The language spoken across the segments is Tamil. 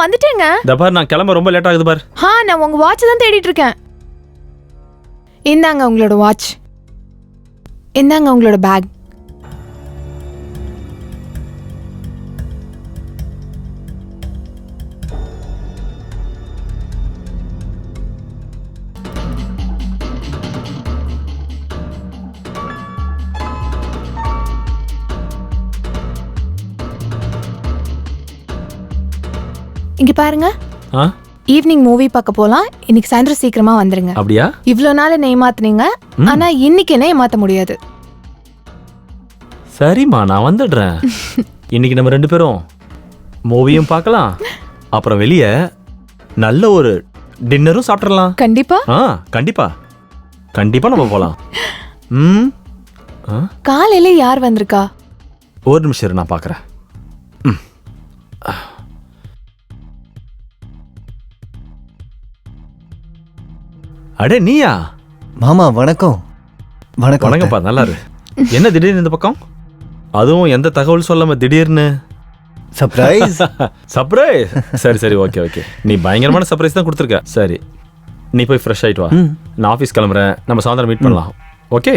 வந்துட்டேங்க. இந்த பார் நான் கிளம்ப ரொம்ப லேட் ஆகுது பார். நான் உங்க வாட்ச் தான் தேடிட்டு இருக்கேன். இந்தாங்க உங்களோட வாட்ச். இந்தாங்க உங்களோட பேக். இங்க பாருங்க. ஈவினிங் மூவி பார்க்க போலாம். இன்னைக்கு சாயந்தரம் சீக்கிரமா வந்துருங்க. அப்படியா? இவ்ளோ நாள் என்ன ஏமாத்துனீங்க, ஆனா இன்னைக்கு என்ன ஏமாத்த முடியாது. சரிம்மா, நான் வந்துடுறேன். இன்னைக்கு நம்ம 2 பேரும் மூவியும் பார்க்கலாம், அப்புறம் வெளியே நல்ல ஒரு டின்னரும் சாப்பிடலாம். கண்டிப்பா. கண்டிப்பா கண்டிப்பா நம்ம போலாம். காலையில யார் வந்திருக்கா? ஒரு நிமிஷம் நான் பார்க்கறேன். அடே நீயா? மாமா வணக்கம். வணக்கம். வணக்கம்ப்பா, நல்லா இரு. என்ன திடீர்னு இந்த பக்கம்? அதுவும் எந்த தகவல் சொல்லாம திடீர்னு? சர்ப்ரைஸ். சர்ப்ரைஸ்? சரி சரி, ஓகே ஓகே. நீ பயங்கரமான சர்ப்ரைஸ் தான் கொடுத்துருக்க. சரி, நீ போய் ஃப்ரெஷ் ஆயிட்டு வா. நான் ஆஃபீஸ் கிளம்புறேன். நம்ம சாயந்தரம் மீட் பண்ணலாம். ஓகே?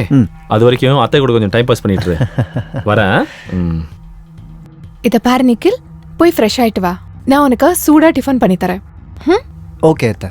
அது வரைக்கும் அத்தை கூட கொஞ்சம் டைம் பாஸ் பண்ணிட்டு வரேன். இத பாரு நிக்கில், போய் ஃப்ரெஷ் ஆயிட்டு வா. நான் உனக்கு சூடா டிஃபன் பண்ணி தரேன். ஓகே அத்தை.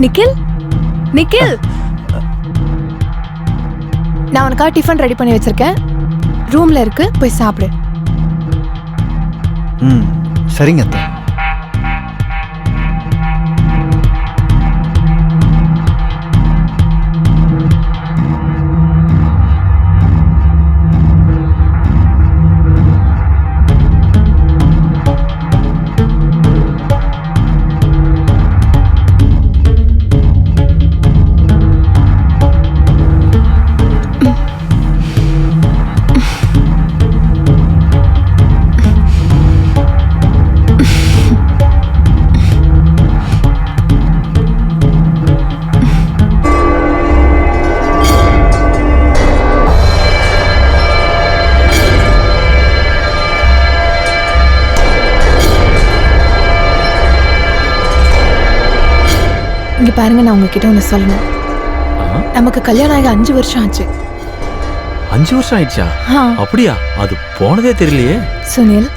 நிக்கில், நிக்கில், நான் உனக்கா டிஃபன் ரெடி பண்ணி வச்சிருக்கேன். ரூம்ல இருக்கு, போய் சாப்பிடு. சரிங்க அத்தை. இங்க பாருங்க, நான் உங்ககிட்ட ஒன்று சொல்லணும். நமக்கு கல்யாணம் ஆகி 5 வருஷம் ஆச்சு. 5 வருஷம் ஆயிடுச்சா? அப்படியா? அது போனதே தெரியலையே. சுனில்,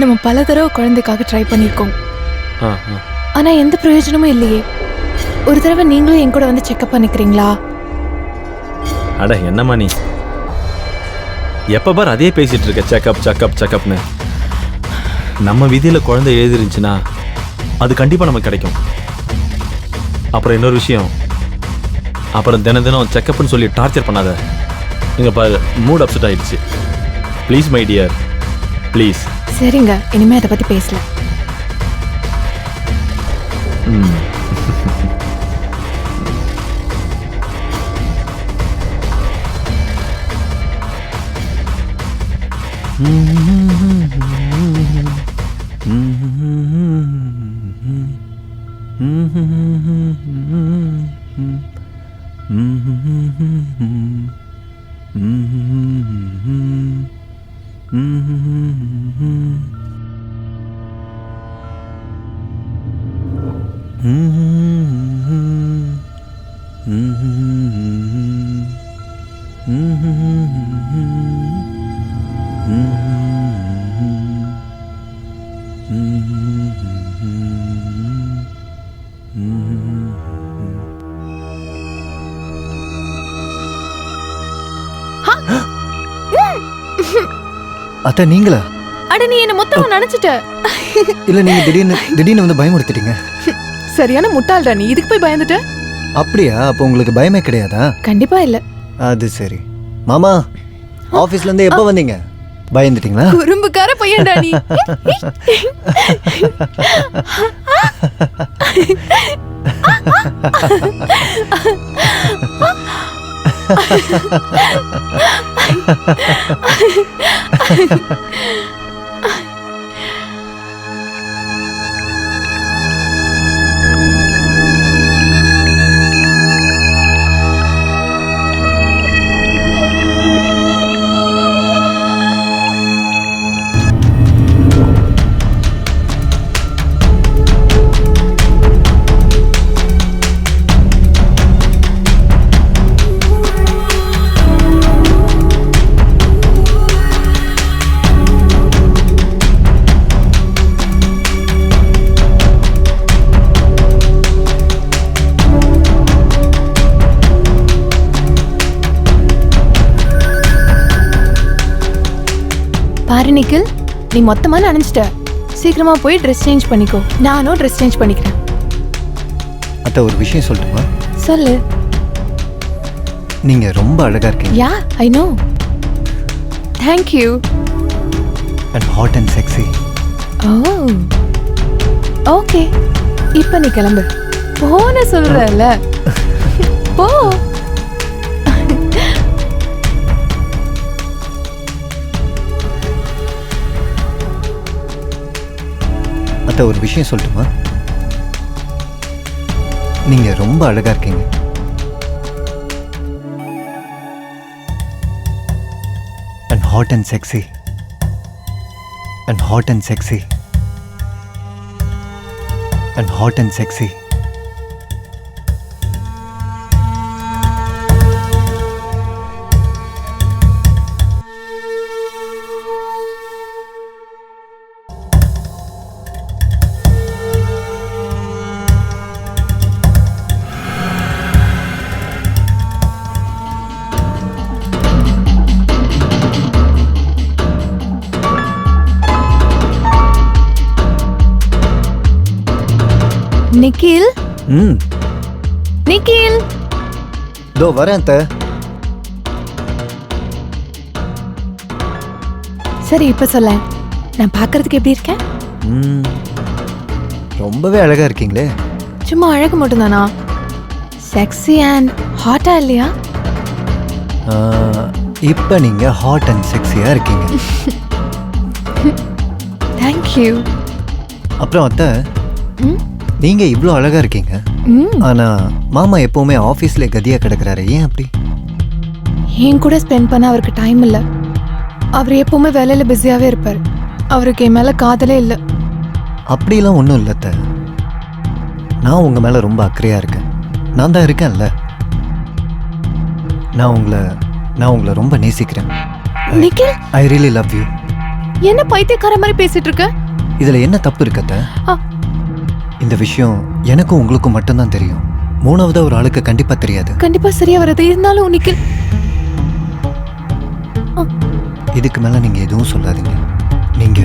நம்ம பல தடவை குழந்தைக்காக ட்ரை பண்ணியிருக்கோம், ஆனா எந்த பிரயோஜனமும் இல்லையே. ஒரு தடவை நீங்களும் என் கூட வந்து செக்அப் பண்ணிக்கிறீங்களா? அட என்னம்மா நீ எப்ப பார் அதே பேசிட்டு இருக்க, செக்அப் செக்அப் செக்அப்னு. நம்ம விதியில குழந்தை எழுதிருந்துச்சுன்னா அது கண்டிப்பா நமக்கு கிடைக்கும். அப்புறம் இன்னொரு விஷயம், அப்புறம் தினம் தினம் செக்அப்னு சொல்லி டார்ச்சர் பண்ணாத. இங்க பாரு, மூட் அப்செட் ஆயிடுச்சு. Please my dear, please. சரிங்க, இனிமே அதை பத்தி பேசல. அத்தை நீங்களா? அட நீ என்ன மொத்தமா நினைச்சிட்ட. இல்ல நீங்க திடீர்னு வந்து பயமுறுத்திட்டீங்க. சரியான முட்டாள்டா நீ, இதுக்கு போய் பயந்துட்ட? அப்படியா? அப்போ உங்களுக்கு பயமே கிடையாதா? கண்டிப்பா இல்ல. அது சரி. மாமா ஆபீஸ்ல இருந்து எப்போ வந்தீங்க? பயந்துட்டீங்களா? குறும்புக்கார பையன்டா நீ. பாரு நிக்கில், நீ மொத்தமா நினைச்சிட்ட. சீக்கிரமா போய் ட்ரெஸ் சேஞ்ச் பண்ணிக்கோ. நானும் ட்ரெஸ் சேஞ்ச் பண்ணிக்கிறேன். அத்தை ஒரு விஷயம் சொல்லட்டுமா? சொல்லு. நீங்க ரொம்ப அழகா இருக்கீங்க. Yeah, I know. Thank you. And hot and sexy. Oh okay, இப்ப நீ கிளம்பு. போன சொல்றல, போ. அத்தை ஒரு விஷயம் சொல்லட்டுமா? நீங்க ரொம்ப அழகா இருக்கீங்க. And hot and sexy. And hot and sexy. And hot and sexy. Nikhil, Nikhil. இதோ வரேன் அத்தை. சரி இப்ப சொல்ல, நான் பார்க்கிறதுக்கு எப்படி இருக்கேன்? ரொம்பவே அழகா இருக்கீங்களே. சும்மா அழகு மட்டும்தானா? செக்ஸி அண்ட் ஹாட்டா இல்லையா? இப்போ நீங்க ஹாட் அண்ட் செக்ஸியா இருக்கீங்க. தேங்க்யூ. அப்புறம் அத்தை, நீங்க இவ்வளோ அழகா இருக்கீங்க. ஆனா மாமா எப்பவுமே ஆபீஸ்ல கதியா கிடக்குறாரு, ஏன் அப்படி? என் கூட ஸ்பெண்ட் பண்ண அவருக்கு டைம் இல்லை. அவர் எப்பவுமே வேலையில பிஸியாவே இருப்பார். அவருக்கு என் மேல காதலே இல்லை. அப்படிலாம் ஒன்றும் இல்லை அத்தை. நான் உங்க மேல ரொம்ப அக்கறையா இருக்கேன். நான் தான் இருக்கேன்ல. நான் உங்களை ரொம்ப நேசிக்கிறேன். Nikhil, I really love you. என்ன பைத்தியக்கார மாதிரி பேசிட்டு இருக்க? இதுல என்ன தப்பு இருக்கு அத்தை? இந்த விஷயம் எனக்கும் உங்களுக்கும் மட்டும்தான் தெரியும். மூணாவதா ஒரு ஆளுக்கு கண்டிப்பா தெரியாது. கண்டிப்பா சரியா வராது. இருந்தாலும் நிக்கில், இதுக்கு மேல நீங்க எதுவும் சொல்லாதீங்க. நீங்க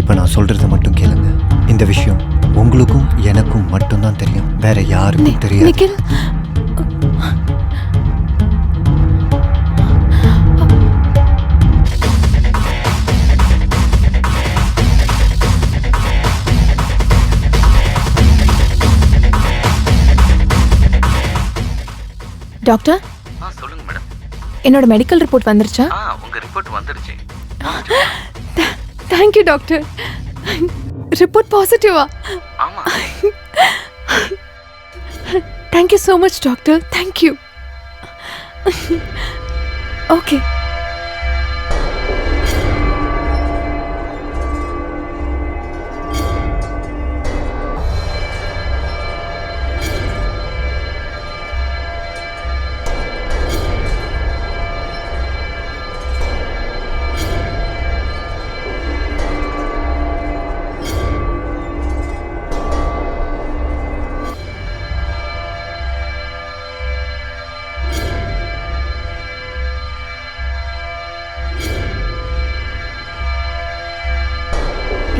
இப்ப நான் சொல்றத மட்டும் கேளுங்க. இந்த விஷயம் உங்களுக்கும் எனக்கும் மட்டும்தான் தெரியும், வேற யாருக்கும் தெரியாது. நிக்கில், டாக்டர். சொல்லுங்க மேடம். என்னோட மெடிக்கல் ரிப்போர்ட் வந்துருச்சா? உங்க ரிப்போர்ட் வந்துருச்சு. Thank you doctor. ரிப்போர்ட் பாசிட்டிவா? ஆமா. Thank you so much doctor. Thank you. Okay.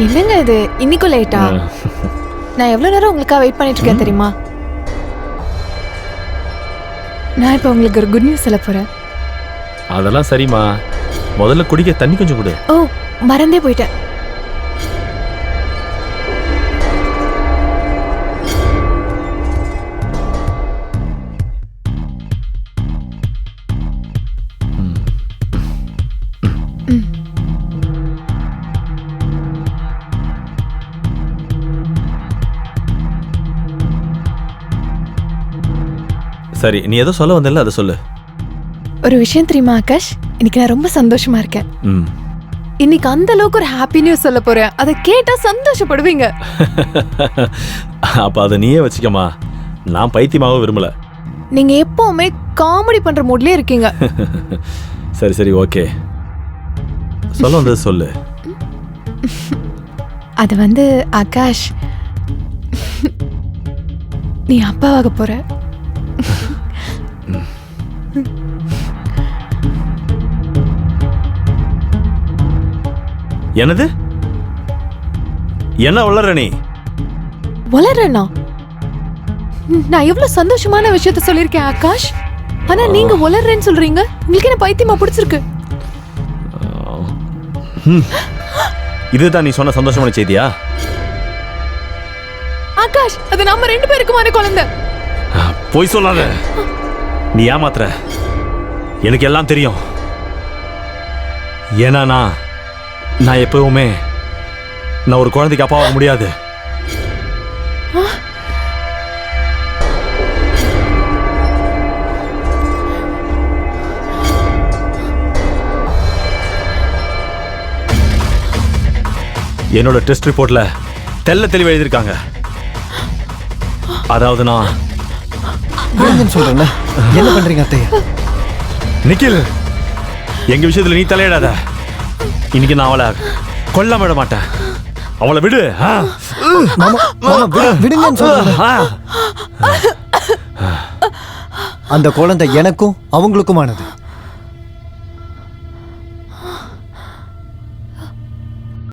என்னங்க இது இன்னைக்கும் லேட்டா? நான் எவ்வளவு நேரம் உங்களுக்காக வெயிட் பண்ணிட்டு இருக்கேன் தெரியுமா? நான் இப்போ உங்களுக்கு ஒரு குட் நியூஸ் சொல்ல போறேன். அதெல்லாம் சரிம்மா, முதல்ல குடிக்க தண்ணி கொஞ்சம் கொடு. ஓ, மறந்தே போயிட்டேன். சரி, நீ ஏதோ சொல்ல வந்தல, அதை சொல்லு. ஒரு விஷயம் தெரியுமா ஆகாஷ், இன்னைக்கு நான் ரொம்ப சந்தோஷமா இருக்கேன். இன்னைக்கு அந்த அளவுக்கு ஒரு ஹாப்பி நியூஸ் சொல்ல போறேன். அதை கேட்டா சந்தோஷப்படுவீங்க. அப்ப அதை நீயே வச்சுக்கமா, நான் பைத்தியமாக விரும்பல. நீங்க எப்பவுமே காமெடி பண்ற மூட்லயே இருக்கீங்க. சரி சரி, ஓகே, சொல்ல வந்தது சொல்லு. அது வந்து ஆகாஷ், நீ அப்பாவாக போற. என்னது? என்ன வளர நீ? வளரனா? நான் எவ்வளவு சந்தோஷமான விஷயத்த சொல்லிருக்கேன் ஆகாஷ். ஆனா நீங்க வளர்றேன்னு சொல்றீங்க. உங்களுக்கு என்ன பைத்தியமா பிடிச்சிருக்கு? இதுதான் நீ சொன்ன சந்தோஷமான செய்தியா? ஆகாஷ், அது நம்ம 2 பேருக்குமான குழந்தை. போய் சொல்லாத, நீ ஏமாத்துற. எனக்கு எல்லாம் தெரியும். ஏன்னா நான் எப்பவுமே நான் ஒரு குழந்தைக்கு அப்பாவாக முடியாது. என்னோட டெஸ்ட் ரிப்போர்ட்ல தெள்ள தெளிவா எழுதியிருக்காங்க. அதாவது நான் சொல்றேன். என்ன பண்றீங்க அத்தையா? நிக்கில், எங்க விஷயத்துல நீ தலையிடாத. இன்னைக்கு நான் அவளை கொல்ல விட மாட்டேன். அவளை விடு. விடுங்கன்னு சொல்றேன். அந்த குழந்தை எனக்கும் அவங்களுக்குமானது.